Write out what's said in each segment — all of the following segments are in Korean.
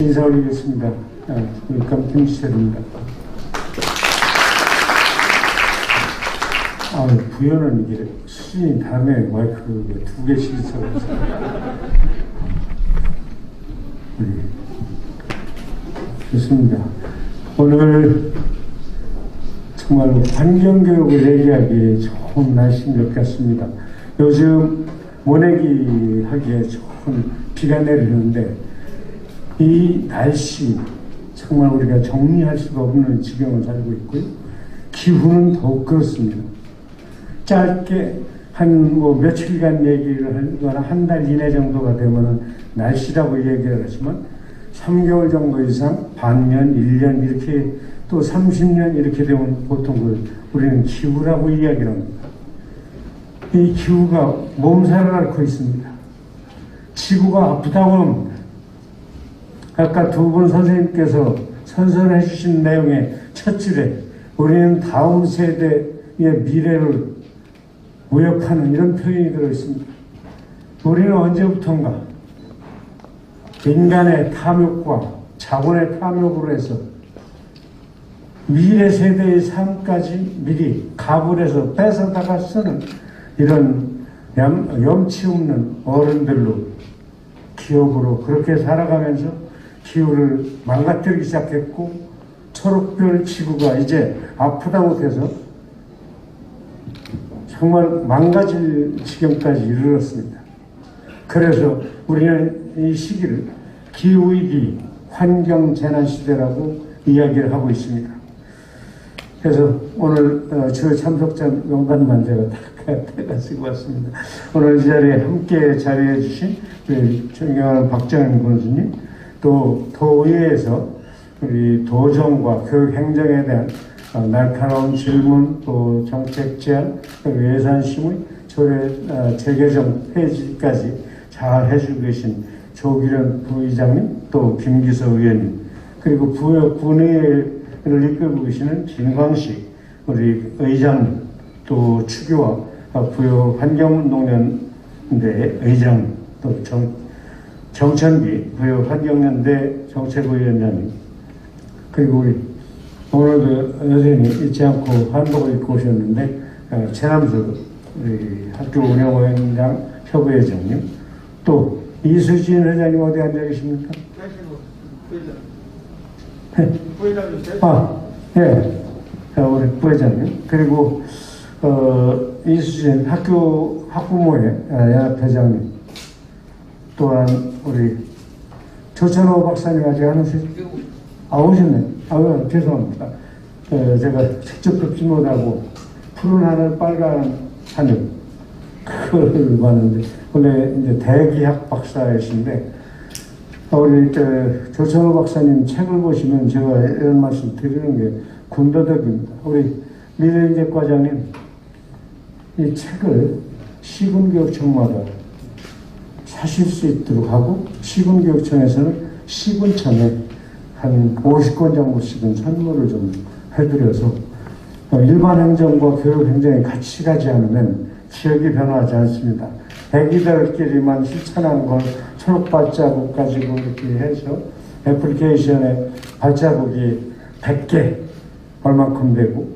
인사 올리겠습니다. 김지철입니다. 부여는 이게 수준이 다르네. 마이크 두 개씩 있어가지고. 좋습니다. 오늘 정말 환경교육을 얘기하기에 좋은 날씨인 것 같습니다. 요즘 모내기 하기에 좋은 비가 내리는데 이 날씨 정말 우리가 정리할 수가 없는 지경을 살고 있고요. 기후는 더욱 그렇습니다. 짧게 한 며칠간 얘기를 하거나 한 달 이내 정도가 되면은 날씨라고 얘기를 하지만 3개월 정도 이상 반년, 1년 이렇게 또 30년 이렇게 되면 보통 우리는 기후라고 이야기를 합니다. 이 기후가 몸살을 앓고 있습니다. 지구가 아프다고 합니다. 아까 두 분 선생님께서 선선해 주신 내용의 첫 줄에 우리는 다음 세대의 미래를 무역하는 이런 표현이 들어있습니다. 우리는 언제부턴가 인간의 탐욕과 자본의 탐욕으로 해서 미래 세대의 삶까지 미리 가불해서 뺏어다가 쓰는 이런 염치 없는 어른들로 기업으로 그렇게 살아가면서 기후를 망가뜨리기 시작했고 초록별 지구가 이제 아프다 못해서 정말 망가질 지경까지 이르렀습니다. 그래서 우리는 이 시기를 기후위기, 환경재난시대라고 이야기를 하고 있습니다. 그래서 오늘 주요 참석자 명단만 제가 다 쓰고 왔습니다. 오늘 이 자리에 함께 자리해 주신 존경하는 박정현 군수님, 또 도의회에서 우리 도정과 교육행정에 대한 날카로운 질문, 또 정책 제안, 예산 심의, 조례 재개정 폐지까지 잘 해주고 계신 조기련 부의장님, 또 김기서 의원님, 그리고 군의회를 이끌고 계시는 김광식 우리 의장님, 또 추교와 부여 환경운동연대 의장님, 또 정천기 부여 환경연대 정책위원장님, 그리고 우리 오늘도 여전히 잊지 않고 한복을 입고 오셨는데 최남수 우리 학교 운영위원장 협의회장님, 또 이수진 회장님 어디 앉아 계십니까? 예, 우리 부회장님, 그리고 이수진 학부모회 연합회장님, 또한 우리 조천호 박사님 아직 안 오셨죠? 오셨네. 죄송합니다. 제가 직접 뵙지 못하고 푸른 하늘, 빨간 하늘 그걸 봤는데 원래 이제 대기학 박사이신데 우리 조천호 박사님 책을 보시면 제가 이런 말씀 드리는 게 군더더기입니다. 우리 미래인재 과장님 이 책을 시군교육청마다 사실 수 있도록 하고 시군교육청에서는 시군청에 한 50권 정도씩은 선물을 좀 해드려서 일반 행정과 교육 행정이 같이 가지 않으면 지역이 변화하지 않습니다. 애기들끼리만 실천한 걸 초록 발자국 가지고 이렇게 해서 애플리케이션에 발자국이 100개 얼만큼 되고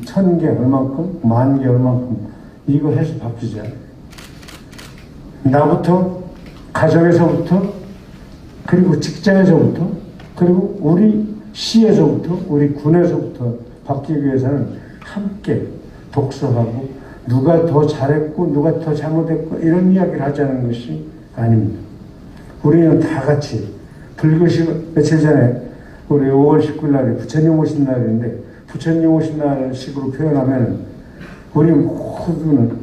1000개 얼만큼, 10,000개 얼만큼 이거 해서 바뀌지 않아요. 나부터, 가정에서부터, 그리고 직장에서부터, 그리고 우리 시에서부터, 우리 군에서부터 바뀌기 위해서는 함께 독서하고 누가 더 잘했고 누가 더 잘못했고 이런 이야기를 하자는 것이 아닙니다. 우리는 다 같이 불교시 며칠 전에 우리 5월 19일 날이 부처님 오신 날인데 부처님 오신 날 식으로 표현하면 우리 모두는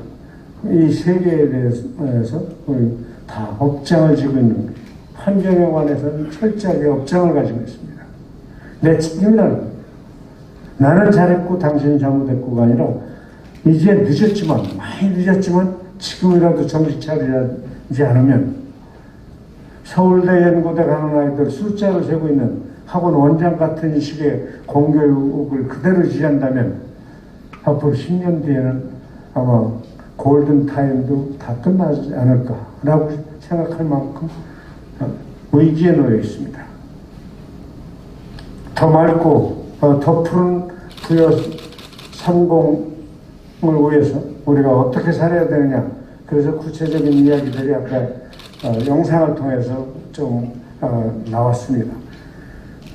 이 세계에 대해서 우리 다 업장을 지고 있는 환경에 관해서는 철저하게 업장을 가지고 있습니다. 내 책임이라는 나는 잘했고 당신이 잘못했고가 아니라 이제 늦었지만 많이 늦었지만 지금이라도 정신 차리지 않으면 서울대 연고대 가는 아이들 숫자를 세고 있는 학원 원장 같은 식의 공교육을 그대로 지한다면 앞으로 10년 뒤에는 아마 골든타임도 다 끝나지 않을까라고 생각할 만큼 위기에 놓여 있습니다. 더 맑고 더 푸른 부여 성공을 위해서 우리가 어떻게 살아야 되느냐. 그래서 구체적인 이야기들이 아까 영상을 통해서 좀 나왔습니다.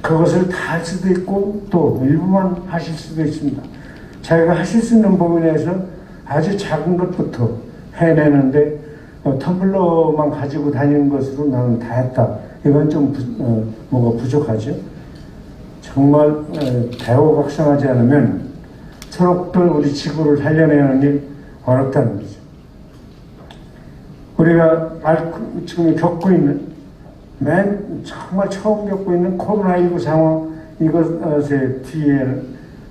그것을 다 할 수도 있고 또 일부만 하실 수도 있습니다. 자기가 하실 수 있는 부분에서 아주 작은 것부터 해내는데 텀블러만 가지고 다니는 것으로 나는 다 했다. 이건 좀 뭐가 부족하죠. 정말 대호각성하지 않으면 초록들 우리 지구를 살려내는 일 어렵다는 거죠. 우리가 지금 겪고 있는 정말 처음 겪고 있는 코로나19 상황, 이것의 뒤에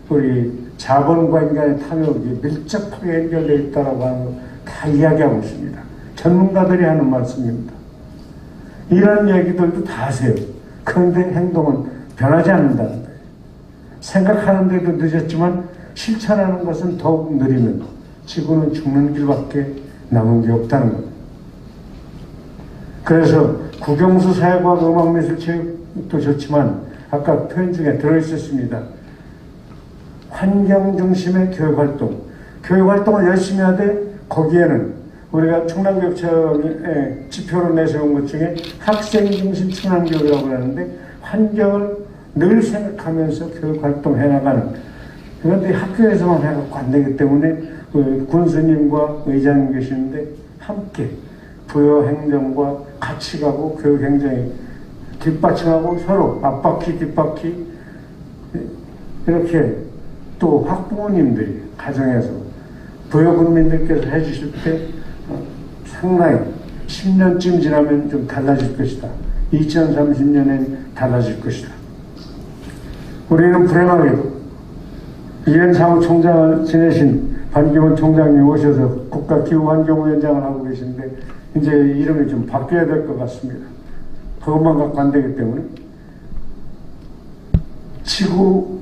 우리 자본과 인간의 탐욕이 밀접하게 연결되어 있다고 하는 거 다 이야기하고 있습니다. 전문가들이 하는 말씀입니다. 이런 얘기들도 다 하세요. 그런데 행동은 변하지 않는다는 거예요. 생각하는데도 늦었지만 실천하는 것은 더욱 느리면 지구는 죽는 길밖에 남은 게 없다는 겁니다. 그래서 국영수 사회과학 음악미술 체육도 좋지만 아까 표현 중에 들어있었습니다. 환경 중심의 교육활동. 교육활동을 열심히 하되 거기에는 우리가 충남교육청의 지표로 내세운 것 중에 학생 중심 충남교육이라고 하는데 환경을 늘 생각하면서 교육활동 해나가는. 그런데 학교에서만 해갖고 안 되기 때문에 군수님과 의장님 계시는데 함께 부여 행정과 같이 가고 교육 행정이 뒷받침하고 서로 앞바퀴 뒷바퀴 이렇게 또 학부모님들이 가정에서 부여 국민들께서 해주실 때 상당히 10년쯤 지나면 좀 달라질 것이다. 2030년엔 달라질 것이다. 우리는 불행하게도 유엔 사무총장을 지내신 반기문 총장님 오셔서 국가기후환경위원장을 하고 계신데 이제 이름이 좀 바뀌어야 될 것 같습니다. 그것만 갖고 안 되기 때문에 지구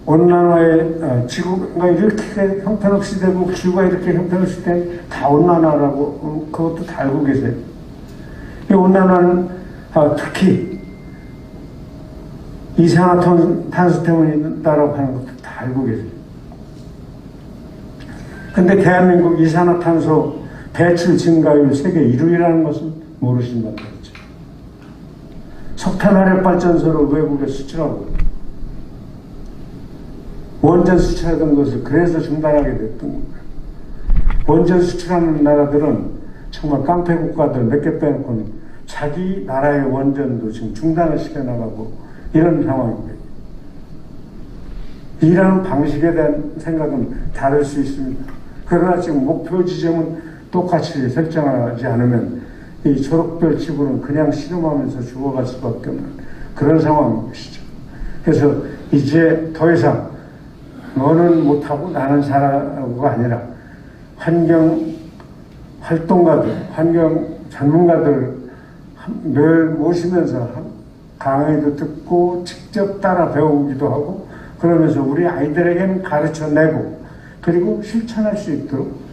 온난화에 지구가 이렇게 형편없이 되고 지구가 이렇게 형편없이 되면 다 온난화라고 그것도 다 알고 계세요. 이 온난화는 특히 이산화탄소 때문이다라고 하는 것도 다 알고 계세요. 근데 대한민국 이산화탄소 배출 증가율 세계 1위라는 것은 모르신다는 거죠. 석탄화력 발전소를 외국에 수출하고 원전 수출하던 것을 그래서 중단하게 됐던 겁니다. 원전 수출하는 나라들은 정말 깡패 국가들 몇 개 빼놓고는 자기 나라의 원전도 지금 중단을 시켜나가고 이런 상황입니다. 일하는 방식에 대한 생각은 다를 수 있습니다. 그러나 지금 목표 지점은 똑같이 설정하지 않으면 이 초록별 지구는 그냥 씨름하면서 죽어갈 수밖에 없는 그런 상황인 것이죠. 그래서 이제 더 이상 너는 못하고 나는 잘하고가 아니라 환경 활동가들, 환경 전문가들 늘 모시면서 강의도 듣고 직접 따라 배우기도 하고 그러면서 우리 아이들에게는 가르쳐내고 그리고 실천할 수 있도록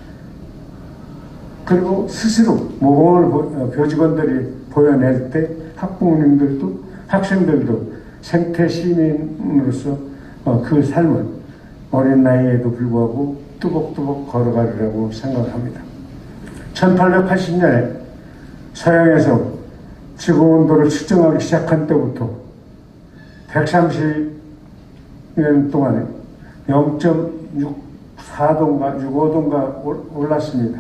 그리고 스스로 모범을 교직원들이 보여낼 때 학부모님들도 학생들도 생태 시민으로서 그 삶을 어린 나이에도 불구하고 뚜벅뚜벅 걸어가리라고 생각합니다. 1880년에 서양에서 지구온도를 측정하기 시작한 때부터 130년 동안에 0.64도인가 65도인가 올랐습니다.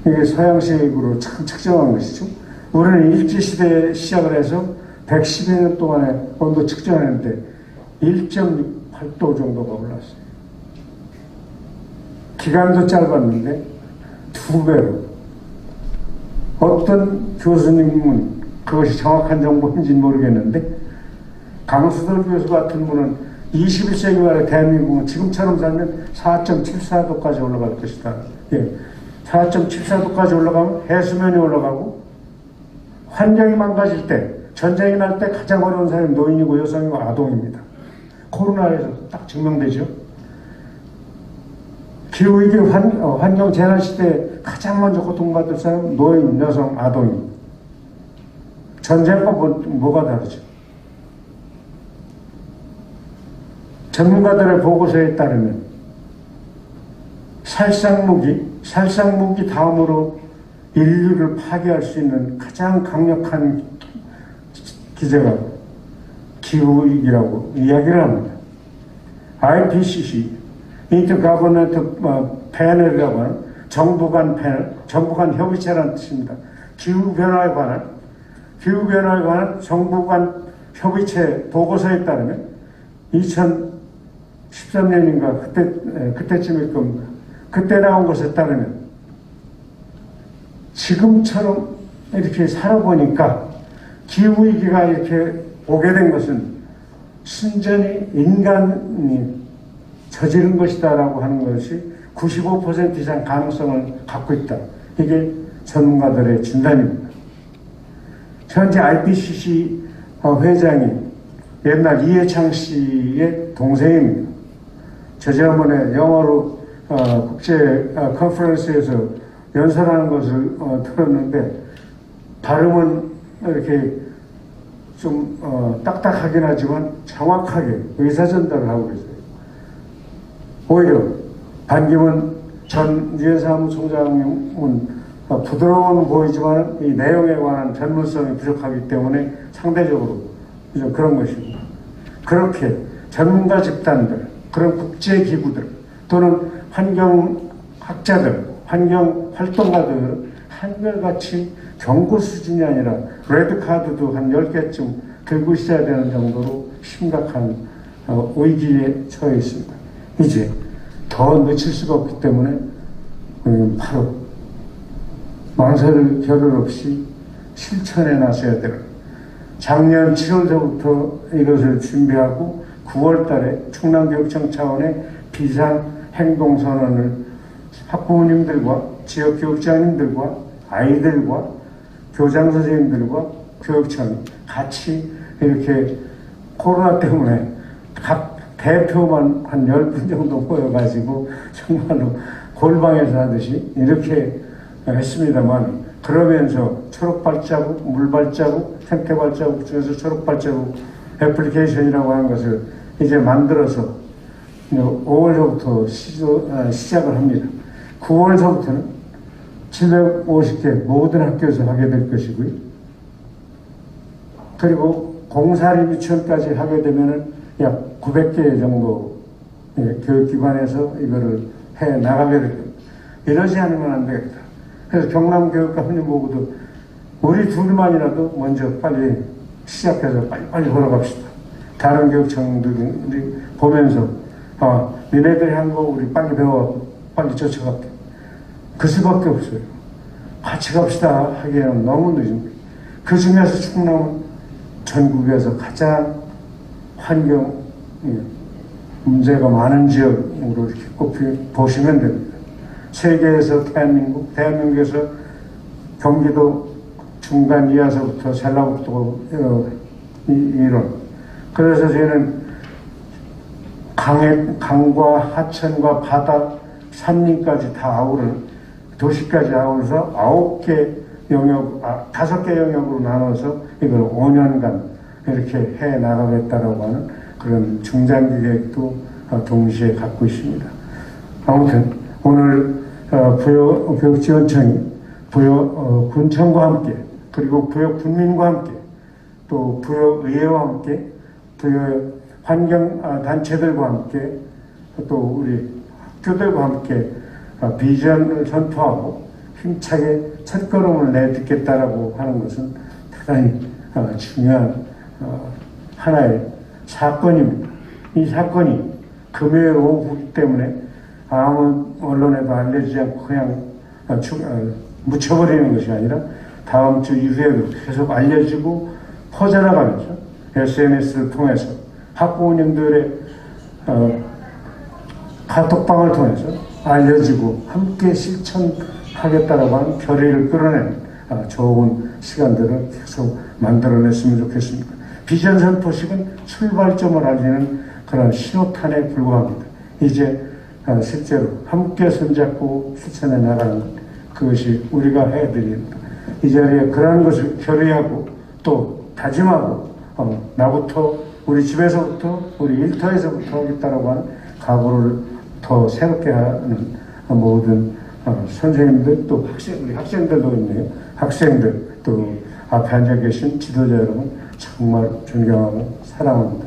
이게 서양식으로 측정한 것이죠. 우리는 일제시대에 시작을 해서 110여 년 동안에 온도 측정했는데 1.68도 정도가 올랐어요. 기간도 짧았는데 2배로. 어떤 교수님은 그것이 정확한 정보인지는 모르겠는데 강수돌 교수 같은 분은 21세기 말에 대한민국은 지금처럼 살면 4.74도까지 올라갈 것이다. 예. 4.74도까지 올라가면 해수면이 올라가고 환경이 망가질 때 전쟁이 날 때 가장 어려운 사람이 노인이고 여성이고 아동입니다. 코로나에서 딱 증명되죠. 기후위기 환경 재난 시대에 가장 먼저 고통받을 사람은 노인, 여성, 아동입니다. 전쟁과 뭐가 다르죠? 전문가들의 보고서에 따르면 살상무기 다음으로 인류를 파괴할 수 있는 가장 강력한 기제가 기후위기라고 이야기를 합니다. IPCC, Intergovernmental Panel이라고 하는 정부 간 협의체라는 뜻입니다. 기후변화에 관한 정부 간 협의체 보고서에 따르면 2013년인가 그때쯤일 겁니다. 그때 나온 것에 따르면 지금처럼 이렇게 살아보니까 기후위기가 이렇게 오게 된 것은 순전히 인간이 저지른 것이다라고 하는 것이 95% 이상 가능성을 갖고 있다. 이게 전문가들의 진단입니다. 현재 IPCC 회장이 옛날 이해창 씨의 동생입니다. 저지난번에 영어로 국제 컨퍼런스에서 연설하는 것을 들었는데 발음은 이렇게 좀 딱딱하긴 하지만 정확하게 의사전달을 하고 계세요. 오히려 반기문 전 유엔 사무총장님은 부드러운 보이지만 이 내용에 관한 전문성이 부족하기 때문에 상대적으로 그런 것입니다. 그렇게 전문가 집단들, 그런 국제기구들 또는 환경학자들, 환경활동가들은 한결같이 경고 수준이 아니라 레드카드도 한 10개쯤 들고 있어야 되는 정도로 심각한 위기에 처해 있습니다. 이제 더 늦출 수가 없기 때문에 바로 망설일 겨를 없이 실천에 나서야 되는, 작년 7월부터 이것을 준비하고 9월 달에 충남교육청 차원의 비상행동선언을 학부모님들과 지역교육장님들과 아이들과 교장선생님들과 교육청이 같이 이렇게 코로나 때문에 각 대표만 한 10분 정도 모여가지고 정말로 골방에서 하듯이 이렇게 했습니다만, 그러면서 초록발자국, 물발자국, 생태발자국 중에서 초록발자국 애플리케이션이라고 하는 것을 이제 만들어서 5월서부터 시작을 합니다. 9월서부터는 750개 모든 학교에서 하게 될 것이고요. 그리고 공사리 유치원까지 하게 되면은 약 900개 정도 교육기관에서 이거를 해 나가게 될 겁니다. 이러지 않으면 안 되겠다. 그래서 경남교육감님 보고도 우리 둘만이라도 먼저 빨리 시작해서 빨리 걸어갑시다. 다른 교육청들이 보면서 니네들이 한 거 우리 빨리 배워 빨리 쫓아갈게. 그 수밖에 없어요. 같이 갑시다 하기에는 너무 늦은 거예요. 그 중에서 충남은 전국에서 가장 환경 문제가 많은 지역으로 이렇게 보시면 됩니다. 세계에서 대한민국에서 경기도 중간 이하서부터 전라북도 이런. 그래서 저희는 강과 하천과 바다, 산림까지 다 아우르는, 도시까지 아우러서 5개 영역으로 나눠서 이걸 5년간 이렇게 해 나가겠다라고 하는 그런 중장기 계획도 동시에 갖고 있습니다. 아무튼 오늘 부여교육지원청이 군청과 함께, 그리고 부여군민과 함께, 또 부여의회와 함께, 부여 환경단체들과 함께, 또 우리 학교들과 함께 비전을 선포하고 힘차게 첫걸음을 내딛겠다라고 하는 것은 대단히 중요한 하나의 사건입니다. 이 사건이 금요일 오후이기 때문에 아무 언론에도 알려지지 않고 그냥 묻혀버리는 것이 아니라 다음 주 이후에도 계속 알려지고 퍼져나가면서 SNS를 통해서 학부모님들의 카톡방을 통해서 알려지고 함께 실천하겠다라고 하는 결의를 끌어내는 좋은 시간들을 계속 만들어냈으면 좋겠습니다. 비전 선포식은 출발점을 알리는 그런 신호탄에 불과합니다. 이제 실제로 함께 손잡고 실천해 나가는 것, 그것이 우리가 해야 됩니다. 이 자리에 그러한 것을 결의하고 또 다짐하고 나부터 우리 집에서부터 우리 일터에서부터 하겠다라고 하는 각오를 더 새롭게 하는 모든 선생님들 또 우리 학생들도 있네요. 학생들 또 앞에 앉아 계신 지도자 여러분 정말 존경하고 사랑합니다.